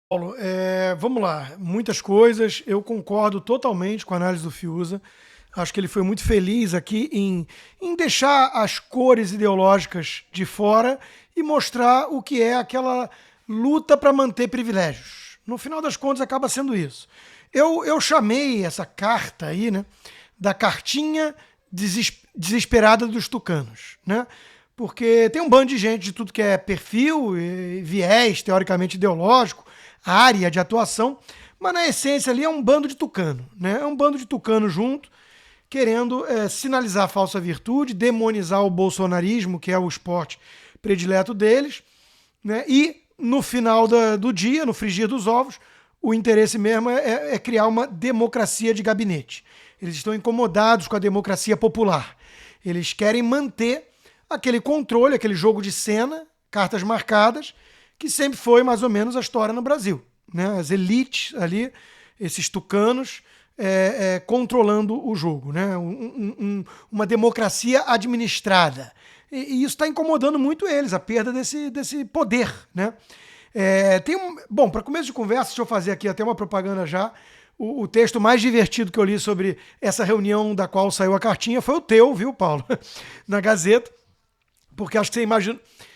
Paulo, vamos lá, muitas coisas. Eu concordo totalmente com a análise do Fiuza. Acho que ele foi muito feliz aqui em deixar as cores ideológicas de fora e mostrar o que é aquela luta para manter privilégios. No final das contas, acaba sendo isso. Eu chamei essa carta aí, né, da cartinha desesperada dos tucanos, né? Porque tem um bando de gente de tudo que é perfil, e viés teoricamente ideológico, área de atuação, mas na essência ali é um bando de tucano, né? É um bando de tucano junto, querendo sinalizar a falsa virtude, demonizar o bolsonarismo, que é o esporte predileto deles, né? E no final do dia, no frigir dos ovos, o interesse mesmo é criar uma democracia de gabinete. Eles estão incomodados com a democracia popular. Eles querem manter aquele controle, aquele jogo de cena, cartas marcadas, que sempre foi mais ou menos a história no Brasil, né? As elites ali, esses tucanos, controlando o jogo, né? Uma democracia administrada. E isso está incomodando muito eles, a perda desse poder, né? Bom, para começo de conversa, deixa eu fazer aqui até uma propaganda já. O texto mais divertido que eu li sobre essa reunião da qual saiu a cartinha foi o teu, viu, Paulo? Na Gazeta, porque acho que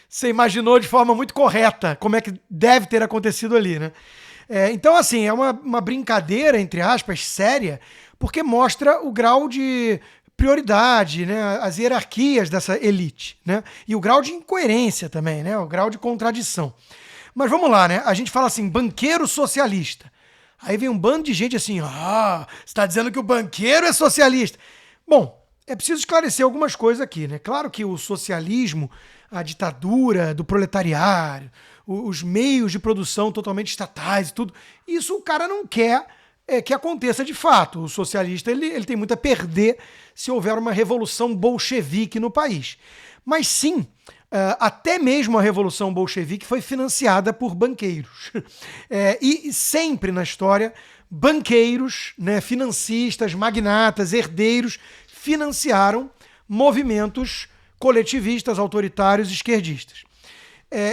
você imaginou de forma muito correta como é que deve ter acontecido ali, né? Então, assim, é uma brincadeira, entre aspas, séria, porque mostra o grau de prioridade, né? As hierarquias dessa elite, né? E o grau de incoerência também, né? O grau de contradição. Mas vamos lá, né? A gente fala assim, banqueiro socialista. Aí vem um bando de gente assim, você está dizendo que o banqueiro é socialista. Bom, é preciso esclarecer algumas coisas aqui, né? Claro que o socialismo, a ditadura do proletariado, os meios de produção totalmente estatais e tudo, isso o cara não quer que aconteça de fato. O socialista ele tem muito a perder se houver uma revolução bolchevique no país. Mas sim, até mesmo a Revolução Bolchevique foi financiada por banqueiros. E sempre na história, banqueiros, né, financistas, magnatas, herdeiros, financiaram movimentos coletivistas, autoritários, esquerdistas.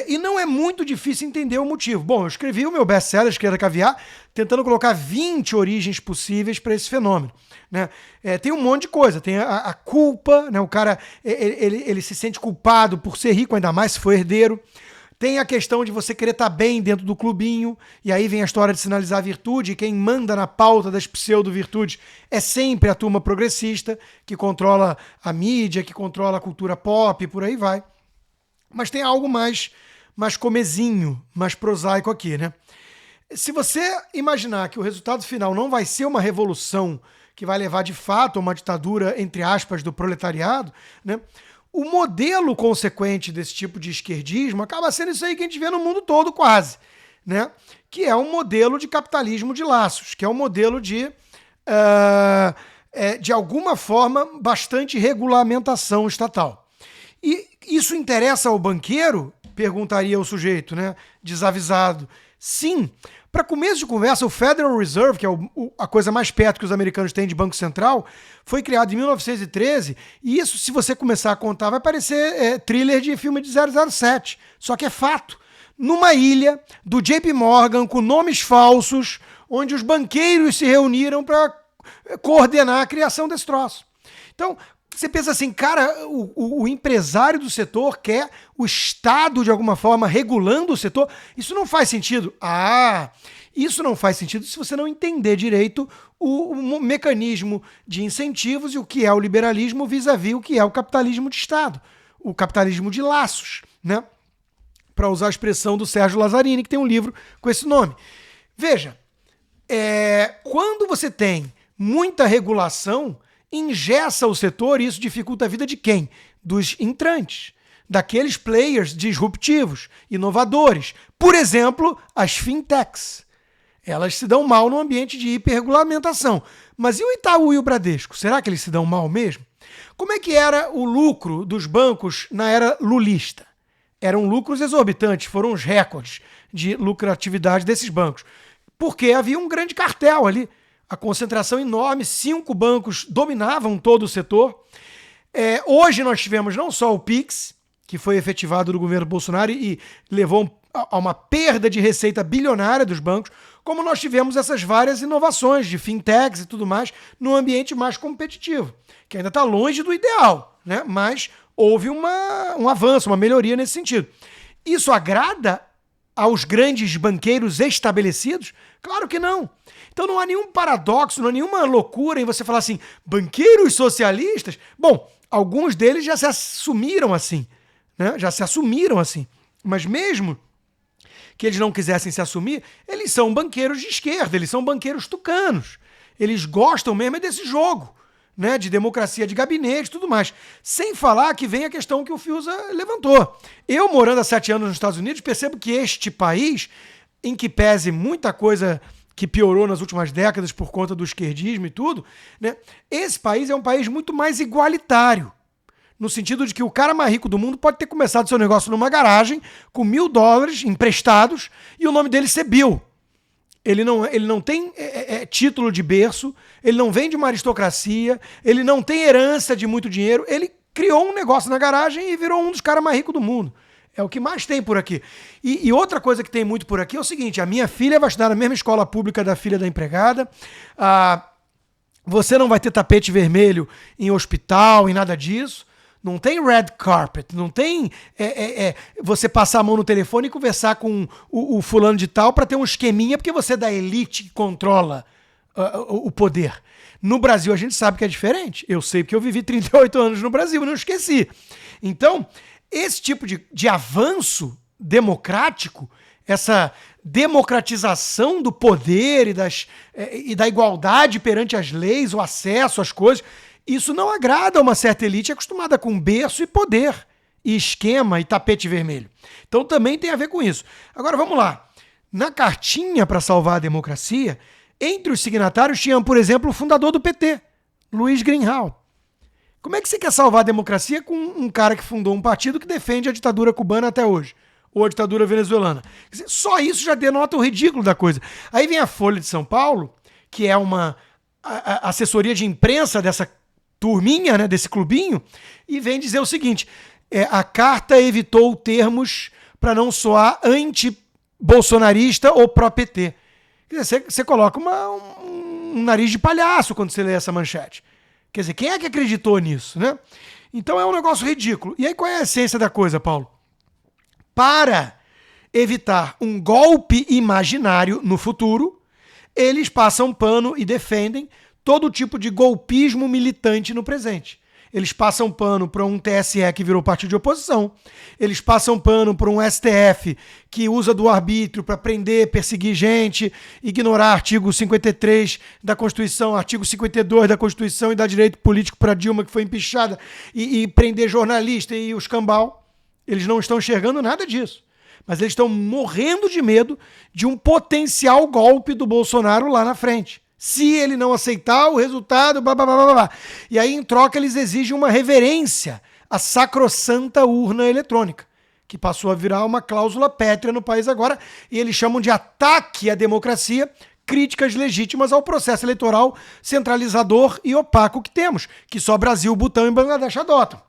E não é muito difícil entender o motivo. Bom, eu escrevi o meu best-seller, Esquerda Caviar, tentando colocar 20 origens possíveis para esse fenômeno. Né? Tem um monte de coisa. Tem a culpa, né? O cara ele se sente culpado por ser rico, ainda mais se for herdeiro. Tem a questão de você querer estar bem dentro do clubinho, e aí vem a história de sinalizar a virtude, e quem manda na pauta das pseudo-virtudes é sempre a turma progressista, que controla a mídia, que controla a cultura pop, e por aí vai. Mas tem algo mais comezinho, mais prosaico aqui, né? Se você imaginar que o resultado final não vai ser uma revolução que vai levar de fato a uma ditadura, entre aspas, do proletariado, né? O modelo consequente desse tipo de esquerdismo acaba sendo isso aí que a gente vê no mundo todo quase, né? Que é um modelo de capitalismo de laços, que é um modelo de alguma forma, bastante regulamentação estatal. E isso interessa ao banqueiro? Perguntaria o sujeito, né? Desavisado. Sim. Para começo de conversa, o Federal Reserve, que é a coisa mais perto que os americanos têm de Banco Central, foi criado em 1913, e isso, se você começar a contar, vai parecer thriller de filme de 007. Só que é fato. Numa ilha do JP Morgan, com nomes falsos, onde os banqueiros se reuniram para coordenar a criação desse troço. Então, você pensa assim, cara, o empresário do setor quer o Estado, de alguma forma, regulando o setor. Isso não faz sentido. Isso não faz sentido se você não entender direito o mecanismo de incentivos e o que é o liberalismo vis-à-vis o que é o capitalismo de Estado, o capitalismo de laços, né? Para usar a expressão do Sérgio Lazzarini, que tem um livro com esse nome. Veja, quando você tem muita regulação, engessa o setor e isso dificulta a vida de quem? Dos entrantes, daqueles players disruptivos, inovadores. Por exemplo, as fintechs. Elas se dão mal no ambiente de hiperregulamentação. Mas e o Itaú e o Bradesco? Será que eles se dão mal mesmo? Como é que era o lucro dos bancos na era lulista? Eram lucros exorbitantes, foram os recordes de lucratividade desses bancos. Porque havia um grande cartel ali. A concentração enorme, 5 bancos dominavam todo o setor. Hoje nós tivemos não só o Pix, que foi efetivado no governo Bolsonaro e levou a uma perda de receita bilionária dos bancos, como nós tivemos essas várias inovações de fintechs e tudo mais num ambiente mais competitivo, que ainda está longe do ideal, né? Mas houve um avanço, uma melhoria nesse sentido. Isso agrada aos grandes banqueiros estabelecidos? Claro que não. Então não há nenhum paradoxo, não há nenhuma loucura em você falar assim, banqueiros socialistas? Bom, alguns deles já se assumiram assim, né? Já se assumiram assim. Mas mesmo que eles não quisessem se assumir, eles são banqueiros de esquerda, eles são banqueiros tucanos. Eles gostam mesmo desse jogo, né, de democracia de gabinete e tudo mais. Sem falar que vem a questão que o Fiuza levantou. Eu, morando há 7 anos nos Estados Unidos, percebo que este país, em que pese muita coisa que piorou nas últimas décadas por conta do esquerdismo e tudo, né, esse país é um país muito mais igualitário. No sentido de que o cara mais rico do mundo pode ter começado seu negócio numa garagem com $1.000 emprestados e o nome dele ser Bill. Ele não tem título de berço, ele não vem de uma aristocracia, ele não tem herança de muito dinheiro, ele criou um negócio na garagem e virou um dos caras mais ricos do mundo. É o que mais tem por aqui. E outra coisa que tem muito por aqui é o seguinte, a minha filha vai estudar na mesma escola pública da filha da empregada, você não vai ter tapete vermelho em hospital, em nada disso. Não tem red carpet, não tem você passar a mão no telefone e conversar com o fulano de tal para ter um esqueminha, porque você é da elite que controla o poder. No Brasil a gente sabe que é diferente. Eu sei porque eu vivi 38 anos no Brasil e não esqueci. Então, esse tipo de avanço democrático, essa democratização do poder e da igualdade perante as leis, o acesso às coisas, isso não agrada a uma certa elite acostumada com berço e poder, e esquema e tapete vermelho. Então também tem a ver com isso. Agora vamos lá. Na cartinha para salvar a democracia, entre os signatários tinha, por exemplo, o fundador do PT, Luiz Greenhalgh. Como é que você quer salvar a democracia com um cara que fundou um partido que defende a ditadura cubana até hoje? Ou a ditadura venezuelana? Quer dizer, só isso já denota o ridículo da coisa. Aí vem a Folha de São Paulo, que é uma assessoria de imprensa dessa turminha, né, desse clubinho, e vem dizer o seguinte, a carta evitou termos para não soar anti-bolsonarista ou pró-PT. Quer dizer, você coloca um nariz de palhaço quando você lê essa manchete. Quer dizer, quem é que acreditou nisso, né? Então é um negócio ridículo. E aí qual é a essência da coisa, Paulo? Para evitar um golpe imaginário no futuro, eles passam pano e defendem todo tipo de golpismo militante no presente. Eles passam pano para um TSE que virou partido de oposição. Eles passam pano para um STF que usa do arbítrio para prender, perseguir gente, ignorar artigo 53 da Constituição, artigo 52 da Constituição e dar direito político para Dilma, que foi empichada, e prender jornalista e os cambal. Eles não estão enxergando nada disso. Mas eles estão morrendo de medo de um potencial golpe do Bolsonaro lá na frente. Se ele não aceitar o resultado, blá, blá, blá, blá, blá. E aí, em troca, eles exigem uma reverência à sacrossanta urna eletrônica, que passou a virar uma cláusula pétrea no país agora, e eles chamam de ataque à democracia, críticas legítimas ao processo eleitoral centralizador e opaco que temos, que só Brasil, Butão e Bangladesh adotam.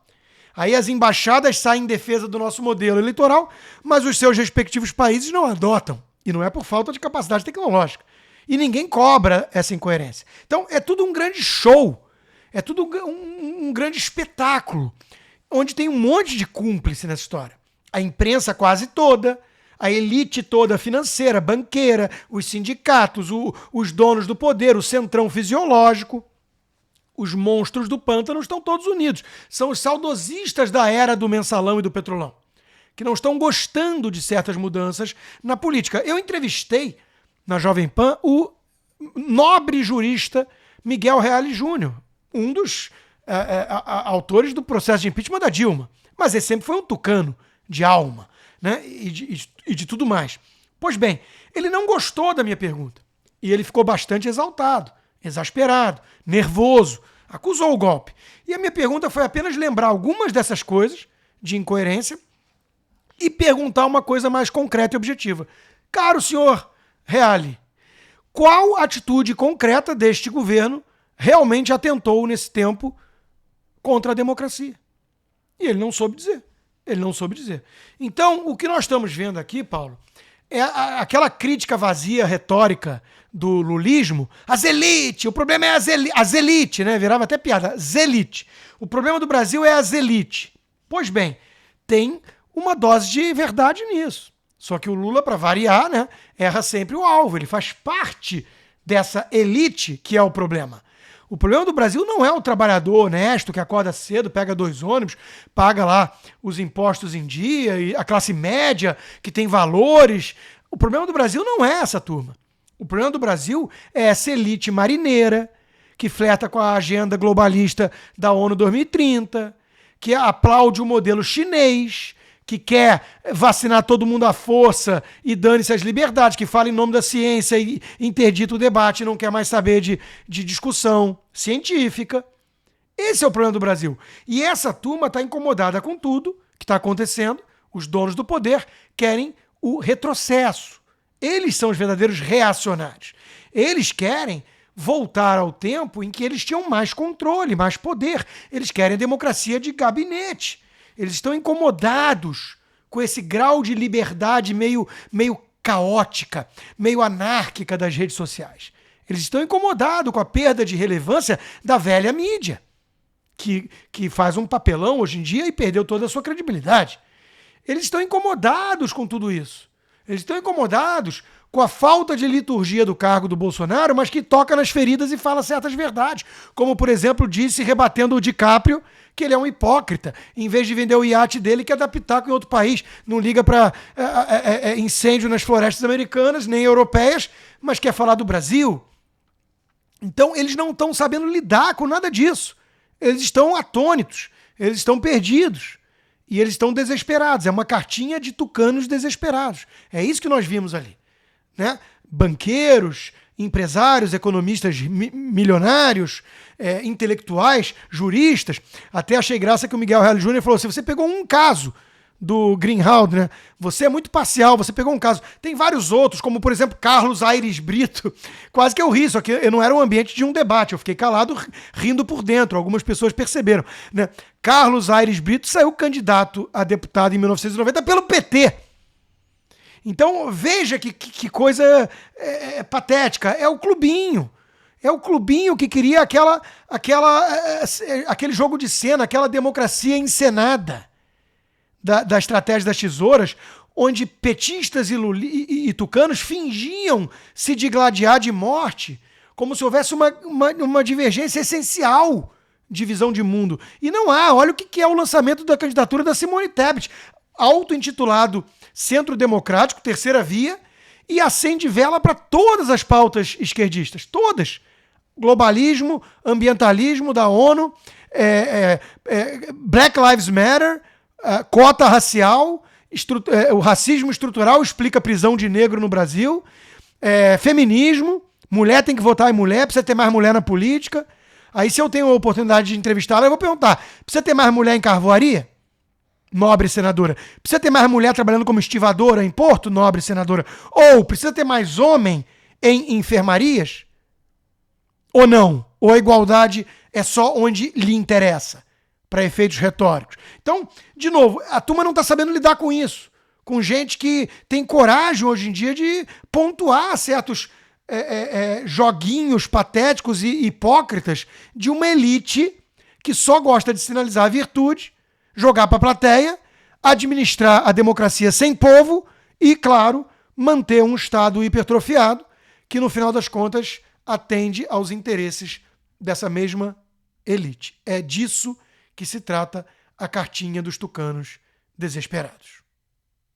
Aí as embaixadas saem em defesa do nosso modelo eleitoral, mas os seus respectivos países não adotam. E não é por falta de capacidade tecnológica. E ninguém cobra essa incoerência. Então é tudo um grande show, é tudo um grande espetáculo, onde tem um monte de cúmplice nessa história. A imprensa quase toda, a elite toda financeira, banqueira, os sindicatos, os donos do poder, o centrão fisiológico, os monstros do pântano estão todos unidos. São os saudosistas da era do mensalão e do petrolão, que não estão gostando de certas mudanças na política. Eu entrevistei na Jovem Pan, o nobre jurista Miguel Reale Júnior, um dos autores do processo de impeachment da Dilma. Mas ele sempre foi um tucano de alma, né? E de tudo mais. Pois bem, ele não gostou da minha pergunta. E ele ficou bastante exaltado, exasperado, nervoso, acusou o golpe. E a minha pergunta foi apenas lembrar algumas dessas coisas de incoerência e perguntar uma coisa mais concreta e objetiva. Caro senhor Reale, qual atitude concreta deste governo realmente atentou nesse tempo contra a democracia? E ele não soube dizer. Ele não soube dizer. Então, o que nós estamos vendo aqui, Paulo, é aquela crítica vazia, retórica do lulismo. As elites, o problema é as elites, né? Virava até piada, zelite. O problema do Brasil é as elites. Pois bem, tem uma dose de verdade nisso. Só que o Lula, para variar, né, erra sempre o alvo. Ele faz parte dessa elite que é o problema. O problema do Brasil não é o trabalhador honesto que acorda cedo, pega 2 ônibus, paga lá os impostos em dia, e a classe média que tem valores. O problema do Brasil não é essa turma. O problema do Brasil é essa elite marineira que flerta com a agenda globalista da ONU 2030, que aplaude o modelo chinês, que quer vacinar todo mundo à força e dane-se as liberdades, que fala em nome da ciência e interdita o debate, não quer mais saber de discussão científica. Esse é o problema do Brasil. E essa turma está incomodada com tudo que está acontecendo. Os donos do poder querem o retrocesso. Eles são os verdadeiros reacionários. Eles querem voltar ao tempo em que eles tinham mais controle, mais poder. Eles querem a democracia de gabinete. Eles estão incomodados com esse grau de liberdade meio caótica, meio anárquica das redes sociais. Eles estão incomodados com a perda de relevância da velha mídia, que faz um papelão hoje em dia e perdeu toda a sua credibilidade. Eles estão incomodados com tudo isso. Eles estão incomodados com a falta de liturgia do cargo do Bolsonaro, mas que toca nas feridas e fala certas verdades. Como, por exemplo, disse, rebatendo o DiCaprio, que ele é um hipócrita. Em vez de vender o iate dele, quer dar pitaco em outro país. Não liga para incêndio nas florestas americanas, nem europeias, mas quer falar do Brasil. Então, eles não estão sabendo lidar com nada disso. Eles estão atônitos, eles estão perdidos. E eles estão desesperados. É uma cartinha de tucanos desesperados. É isso que nós vimos ali. Né? Banqueiros, empresários, economistas milionários, intelectuais, juristas. Até achei graça que o Miguel Reale Júnior falou assim, você pegou um caso do Greenhalgh, né? Você é muito parcial, você pegou um caso. Tem vários outros, como por exemplo Carlos Aires Brito. Quase que eu ri, só que eu não era um ambiente de um debate. Eu fiquei calado, rindo por dentro. Algumas pessoas perceberam. Né? Carlos Aires Brito saiu candidato a deputado em 1990 pelo PT. Então veja que coisa patética. É o clubinho. É o clubinho que queria aquele jogo de cena, aquela democracia encenada da estratégia das tesouras, onde petistas e tucanos fingiam se digladiar de morte, como se houvesse uma divergência essencial de visão de mundo. E não há. Olha o que é o lançamento da candidatura da Simone Tebet, auto-intitulado Centro Democrático, terceira via, e acende vela para todas as pautas esquerdistas. Todas. Globalismo, ambientalismo da ONU, Black Lives Matter, cota racial, o racismo estrutural explica a prisão de negro no Brasil, feminismo, mulher tem que votar em mulher, precisa ter mais mulher na política. Aí se eu tenho a oportunidade de entrevistá-la, eu vou perguntar, precisa ter mais mulher em carvoaria? Nobre senadora. Precisa ter mais mulher trabalhando como estivadora em porto? Nobre senadora. Ou precisa ter mais homem em enfermarias? Ou não? Ou a igualdade é só onde lhe interessa, para efeitos retóricos? Então, de novo, a turma não está sabendo lidar com isso. Com gente que tem coragem hoje em dia de pontuar certos joguinhos patéticos e hipócritas de uma elite que só gosta de sinalizar a virtude, jogar para a plateia, administrar a democracia sem povo e, claro, manter um Estado hipertrofiado que, no final das contas, atende aos interesses dessa mesma elite. É disso que se trata a cartinha dos tucanos desesperados.